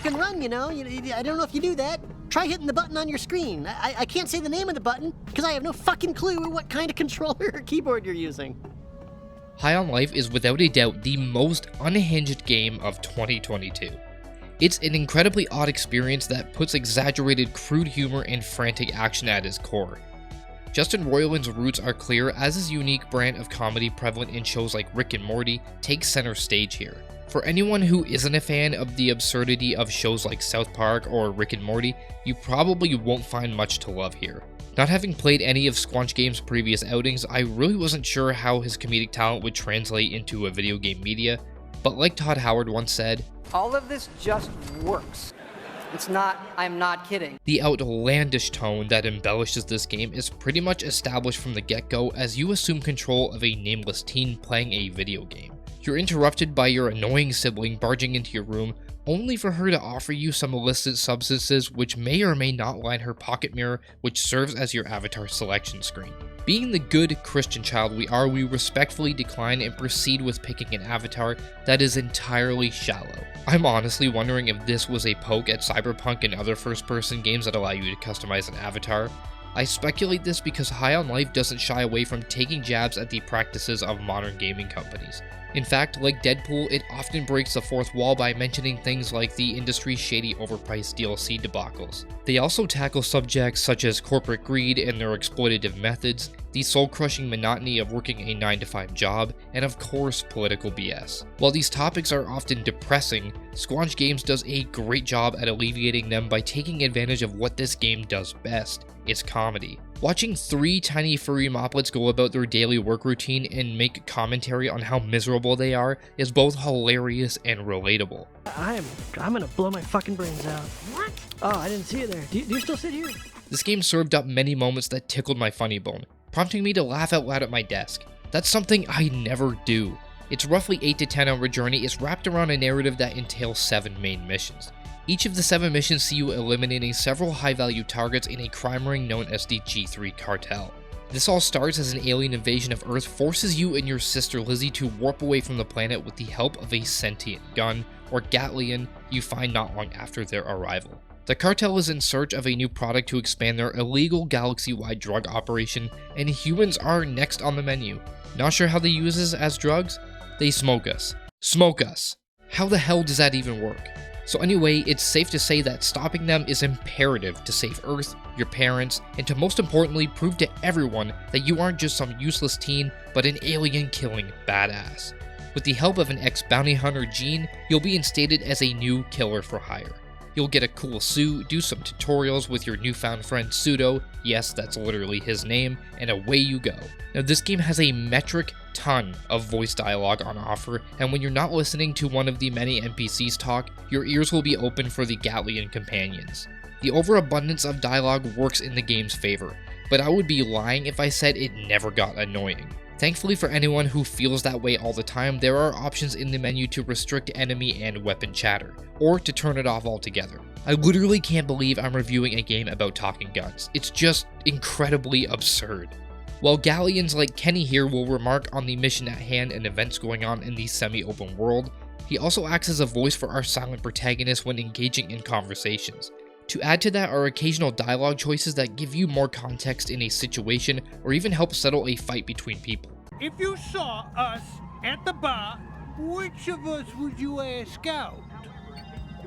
and run, you know? I don't know if you do that. Try hitting the button on your screen. I can't say the name of the button because I have no fucking clue what kind of controller or keyboard you're using. High on Life is without a doubt the most unhinged game of 2022. It's an incredibly odd experience that puts exaggerated crude humor and frantic action at its core. Justin Roiland's roots are clear as his unique brand of comedy prevalent in shows like Rick and Morty takes center stage here. For anyone who isn't a fan of the absurdity of shows like South Park or Rick and Morty, you probably won't find much to love here. Not having played any of Squanch Game's previous outings, I really wasn't sure how his comedic talent would translate into a video game media, but like Todd Howard once said, all of this just works. It's not, I'm not kidding. The outlandish tone that embellishes this game is pretty much established from the get-go as you assume control of a nameless teen playing a video game. You're interrupted by your annoying sibling barging into your room, only for her to offer you some illicit substances which may or may not line her pocket mirror, which serves as your avatar selection screen. Being the good Christian child we are, we respectfully decline and proceed with picking an avatar that is entirely shallow. I'm honestly wondering if this was a poke at Cyberpunk and other first-person games that allow you to customize an avatar. I speculate this because High on Life doesn't shy away from taking jabs at the practices of modern gaming companies. In fact, like Deadpool, it often breaks the fourth wall by mentioning things like the industry's shady overpriced DLC debacles. They also tackle subjects such as corporate greed and their exploitative methods, the soul-crushing monotony of working a 9-to-5 job, and of course, political BS. While these topics are often depressing, Squanch Games does a great job at alleviating them by taking advantage of what this game does best, its comedy. Watching 3 tiny furry moplets go about their daily work routine and make commentary on how miserable they are is both hilarious and relatable. I'm gonna blow my fucking brains out. What? Oh, I didn't see it there. Do you still sit here? This game served up many moments that tickled my funny bone, prompting me to laugh out loud at my desk. That's something I never do. Its roughly 8 to 10 hour journey is wrapped around a narrative that entails 7 main missions. Each of the 7 missions see you eliminating several high-value targets in a crime ring known as the G3 Cartel. This all starts as an alien invasion of Earth forces you and your sister Lizzie to warp away from the planet with the help of a sentient gun, or Gatlian, you find not long after their arrival. The cartel is in search of a new product to expand their illegal galaxy-wide drug operation, and humans are next on the menu. Not sure how they use this as drugs? They smoke us. Smoke us! How the hell does that even work? So anyway, it's safe to say that stopping them is imperative to save Earth, your parents, and to most importantly prove to everyone that you aren't just some useless teen, but an alien-killing badass. With the help of an ex-bounty hunter Gene, you'll be instated as a new killer for hire. You'll get a cool suit, do some tutorials with your newfound friend Pseudo, yes, that's literally his name, and away you go. Now this game has a metric ton of voice dialogue on offer, and when you're not listening to one of the many NPCs talk, your ears will be open for the Gatlian companions. The overabundance of dialogue works in the game's favor, but I would be lying if I said it never got annoying. Thankfully for anyone who feels that way all the time, there are options in the menu to restrict enemy and weapon chatter, or to turn it off altogether. I literally can't believe I'm reviewing a game about talking guns. It's just incredibly absurd. While Galleons like Kenny here will remark on the mission at hand and events going on in the semi-open world, he also acts as a voice for our silent protagonist when engaging in conversations. To add to that are occasional dialogue choices that give you more context in a situation or even help settle a fight between people. If you saw us at the bar, which of us would you ask out?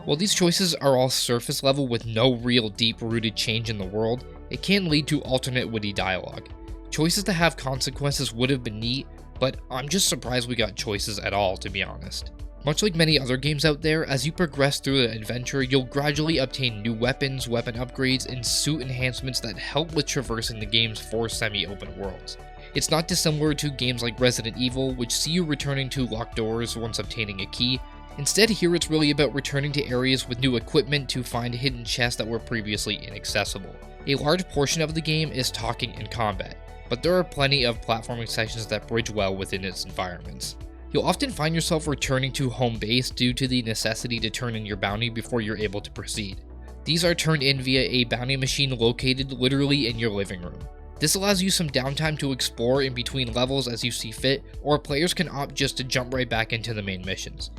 While these choices are all surface level with no real deep-rooted change in the world, it can lead to alternate witty dialogue. Choices that have consequences would have been neat, but I'm just surprised we got choices at all, to be honest. Much like many other games out there, as you progress through the adventure, you'll gradually obtain new weapons, weapon upgrades, and suit enhancements that help with traversing the game's 4 semi-open worlds. It's not dissimilar to games like Resident Evil, which see you returning to locked doors once obtaining a key. Instead, here it's really about returning to areas with new equipment to find hidden chests that were previously inaccessible. A large portion of the game is talking and combat, but there are plenty of platforming sections that bridge well within its environments. You'll often find yourself returning to home base due to the necessity to turn in your bounty before you're able to proceed. These are turned in via a bounty machine located literally in your living room. This allows you some downtime to explore in between levels as you see fit, or players can opt just to jump right back into the main missions.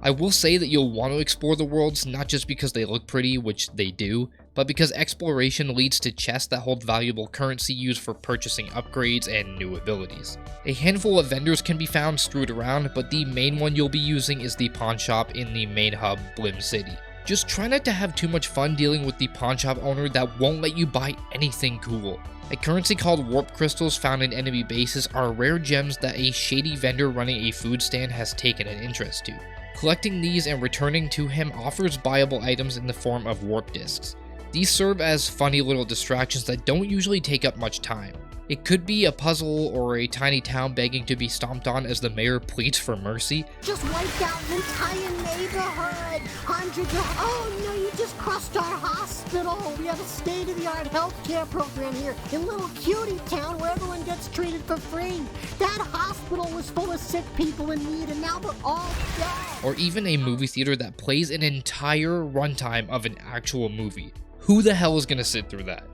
I will say that you'll want to explore the worlds not just because they look pretty, which they do, but because exploration leads to chests that hold valuable currency used for purchasing upgrades and new abilities. A handful of vendors can be found strewed around, but the main one you'll be using is the pawn shop in the main hub, Blim City. Just try not to have too much fun dealing with the pawn shop owner that won't let you buy anything cool. A currency called warp crystals found in enemy bases are rare gems that a shady vendor running a food stand has taken an interest to. Collecting these and returning to him offers buyable items in the form of warp discs. These serve as funny little distractions that don't usually take up much time. It could be a puzzle or a tiny town begging to be stomped on as the mayor pleads for mercy. Just wiped out an entire neighborhood. Hundreds of... Oh no, you just crushed our hospital. We have a state-of-the-art healthcare program here in little cutie town where everyone gets treated for free. That hospital was full of sick people in need and now they're all dead. Or even a movie theater that plays an entire runtime of an actual movie. Who the hell is going to sit through that?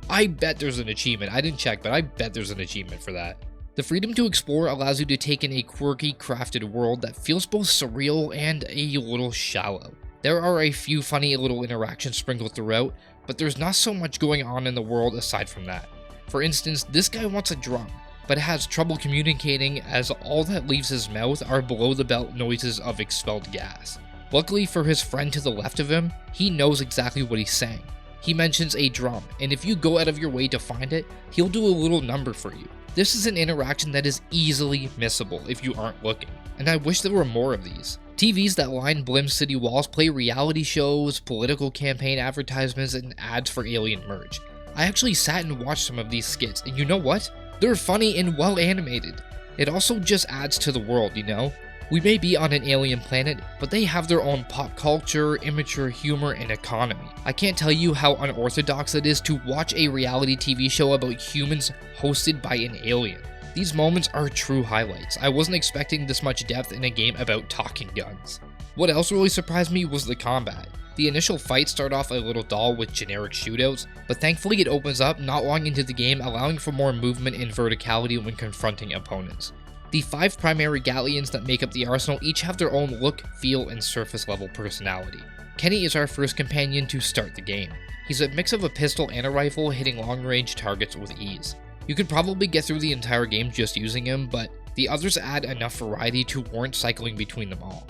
I bet there's an achievement. I didn't check, but I bet there's an achievement for that. The freedom to explore allows you to take in a quirky, crafted world that feels both surreal and a little shallow. There are a few funny little interactions sprinkled throughout, but there's not so much going on in the world aside from that. For instance, this guy wants a drum, but has trouble communicating as all that leaves his mouth are below the belt noises of expelled gas. Luckily for his friend to the left of him, he knows exactly what he's saying. He mentions a drum, and if you go out of your way to find it, he'll do a little number for you. This is an interaction that is easily missable if you aren't looking, and I wish there were more of these. TVs that line Blim City walls play reality shows, political campaign advertisements, and ads for alien merch. I actually sat and watched some of these skits, and you know what? They're funny and well animated. It also just adds to the world, you know? We may be on an alien planet, but they have their own pop culture, immature humor, and economy. I can't tell you how unorthodox it is to watch a reality TV show about humans hosted by an alien. These moments are true highlights. I wasn't expecting this much depth in a game about talking guns. What else really surprised me was the combat. The initial fights start off a little dull with generic shootouts, but thankfully it opens up not long into the game, allowing for more movement and verticality when confronting opponents. The 5 primary galleons that make up the arsenal each have their own look, feel, and surface level personality. Kenny is our first companion to start the game. He's a mix of a pistol and a rifle, hitting long-range targets with ease. You could probably get through the entire game just using him, but the others add enough variety to warrant cycling between them all.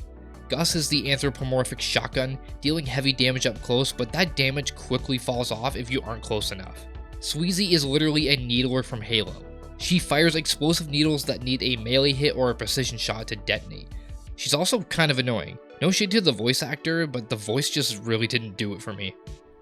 Gus is the anthropomorphic shotgun, dealing heavy damage up close, but that damage quickly falls off if you aren't close enough. Sweezy is literally a needler from Halo. She fires explosive needles that need a melee hit or a precision shot to detonate. She's also kind of annoying. No shade to the voice actor, but the voice just really didn't do it for me.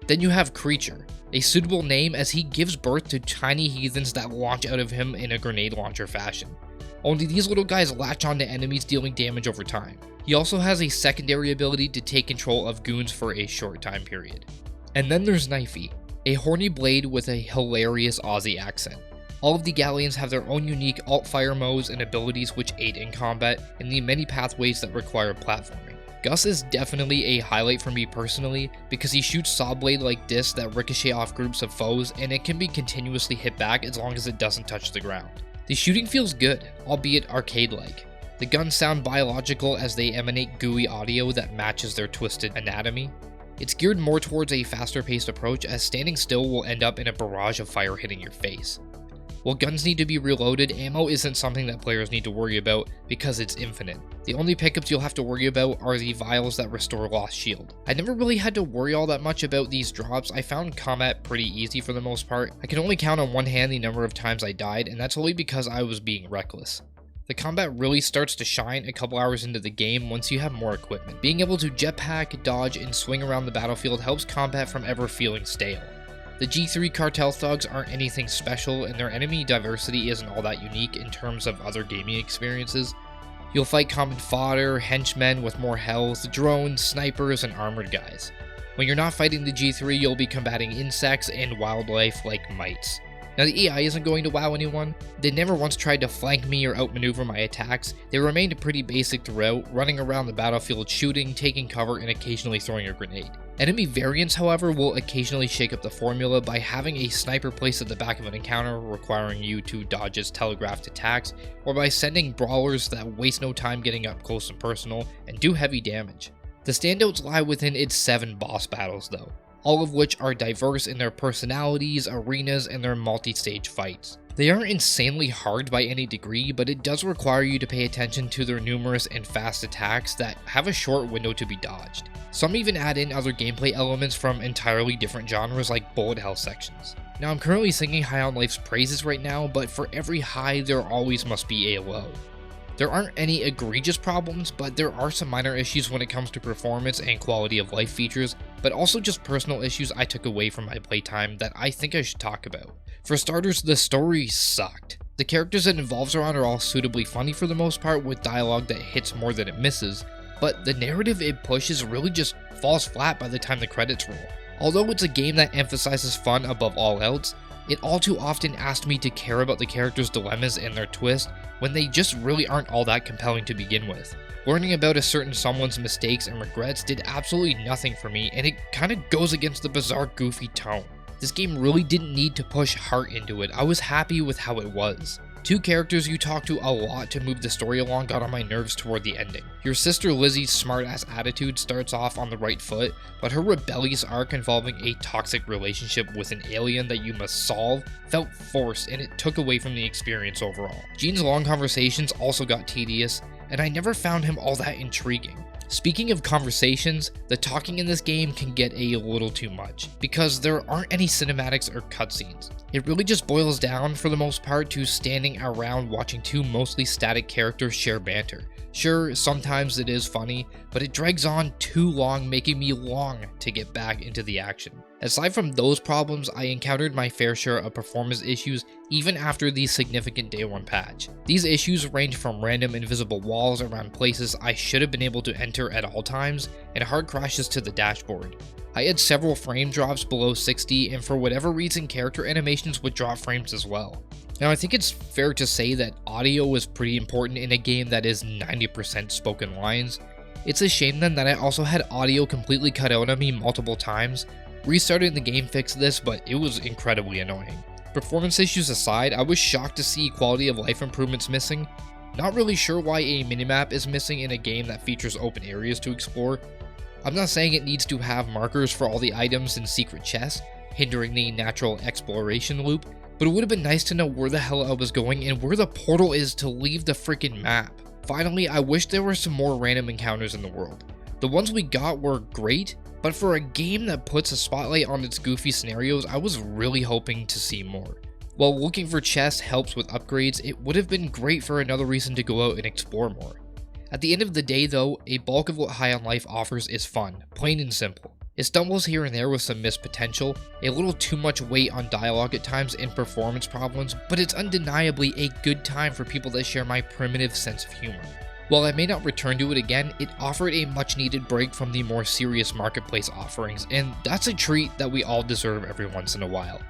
Then you have Creature, a suitable name as he gives birth to tiny heathens that launch out of him in a grenade launcher fashion. Only these little guys latch onto enemies, dealing damage over time. He also has a secondary ability to take control of goons for a short time period. And then there's Knifey, a horny blade with a hilarious Aussie accent. All of the galleons have their own unique alt-fire modes and abilities which aid in combat, and the many pathways that require platforming. Gus is definitely a highlight for me personally, because he shoots saw blade like discs that ricochet off groups of foes, and it can be continuously hit back as long as it doesn't touch the ground. The shooting feels good, albeit arcade-like. The guns sound biological as they emanate gooey audio that matches their twisted anatomy. It's geared more towards a faster paced approach, as standing still will end up in a barrage of fire hitting your face. While guns need to be reloaded, ammo isn't something that players need to worry about because it's infinite. The only pickups you'll have to worry about are the vials that restore lost shield. I never really had to worry all that much about these drops. I found combat pretty easy for the most part. I can only count on one hand the number of times I died, and that's only because I was being reckless. The combat really starts to shine a couple hours into the game once you have more equipment. Being able to jetpack, dodge, and swing around the battlefield helps combat from ever feeling stale. The G3 cartel thugs aren't anything special, and their enemy diversity isn't all that unique in terms of other gaming experiences. You'll fight common fodder, henchmen with more health, drones, snipers, and armored guys. When you're not fighting the G3, you'll be combating insects and wildlife like mites. Now the AI isn't going to wow anyone. They never once tried to flank me or outmaneuver my attacks. They remained pretty basic throughout, running around the battlefield shooting, taking cover, and occasionally throwing a grenade. Enemy variants, however, will occasionally shake up the formula by having a sniper placed at the back of an encounter requiring you to dodge its telegraphed attacks, or by sending brawlers that waste no time getting up close and personal and do heavy damage. The standouts lie within its 7 boss battles though, all of which are diverse in their personalities, arenas, and their multi-stage fights. They aren't insanely hard by any degree, but it does require you to pay attention to their numerous and fast attacks that have a short window to be dodged. Some even add in other gameplay elements from entirely different genres like bullet hell sections. Now I'm currently singing High on Life's praises right now, but for every high there always must be a low. There aren't any egregious problems, but there are some minor issues when it comes to performance and quality of life features, but also just personal issues I took away from my playtime that I think I should talk about. For starters, the story sucked. The characters it involves around are all suitably funny for the most part, with dialogue that hits more than it misses, but the narrative it pushes really just falls flat by the time the credits roll. Although it's a game that emphasizes fun above all else, it all too often asked me to care about the characters' dilemmas and their twist when they just really aren't all that compelling to begin with. Learning about a certain someone's mistakes and regrets did absolutely nothing for me, and it kinda goes against the bizarre, goofy tone. This game really didn't need to push heart into it. I was happy with how it was. 2 characters you talk to a lot to move the story along got on my nerves toward the ending. Your sister Lizzie's smartass attitude starts off on the right foot, but her rebellious arc involving a toxic relationship with an alien that you must solve felt forced, and it took away from the experience overall. Gene's long conversations also got tedious, and I never found him all that intriguing. Speaking of conversations, the talking in this game can get a little too much, because there aren't any cinematics or cutscenes. It really just boils down, for the most part, to standing around watching 2 mostly static characters share banter. Sure, sometimes it is funny, but it drags on too long, making me long to get back into the action. Aside from those problems, I encountered my fair share of performance issues even after the significant day 1 patch. These issues range from random invisible walls around places I should have been able to enter at all times, and hard crashes to the dashboard. I had several frame drops below 60, and for whatever reason character animations would drop frames as well. Now I think it's fair to say that audio is pretty important in a game that is 90% spoken lines. It's a shame then that I also had audio completely cut out of me multiple times. Restarting the game fixed this, but it was incredibly annoying. Performance issues aside, I was shocked to see quality of life improvements missing. Not really sure why a minimap is missing in a game that features open areas to explore. I'm not saying it needs to have markers for all the items and secret chests, hindering the natural exploration loop, but it would have been nice to know where the hell I was going and where the portal is to leave the freaking map. Finally, I wish there were some more random encounters in the world. The ones we got were great, but for a game that puts a spotlight on its goofy scenarios, I was really hoping to see more. While looking for chests helps with upgrades, it would have been great for another reason to go out and explore more. At the end of the day though, a bulk of what High on Life offers is fun, plain and simple. It stumbles here and there with some missed potential, a little too much weight on dialogue at times, and performance problems, but it's undeniably a good time for people that share my primitive sense of humor. While I may not return to it again, it offered a much needed break from the more serious marketplace offerings, and that's a treat that we all deserve every once in a while.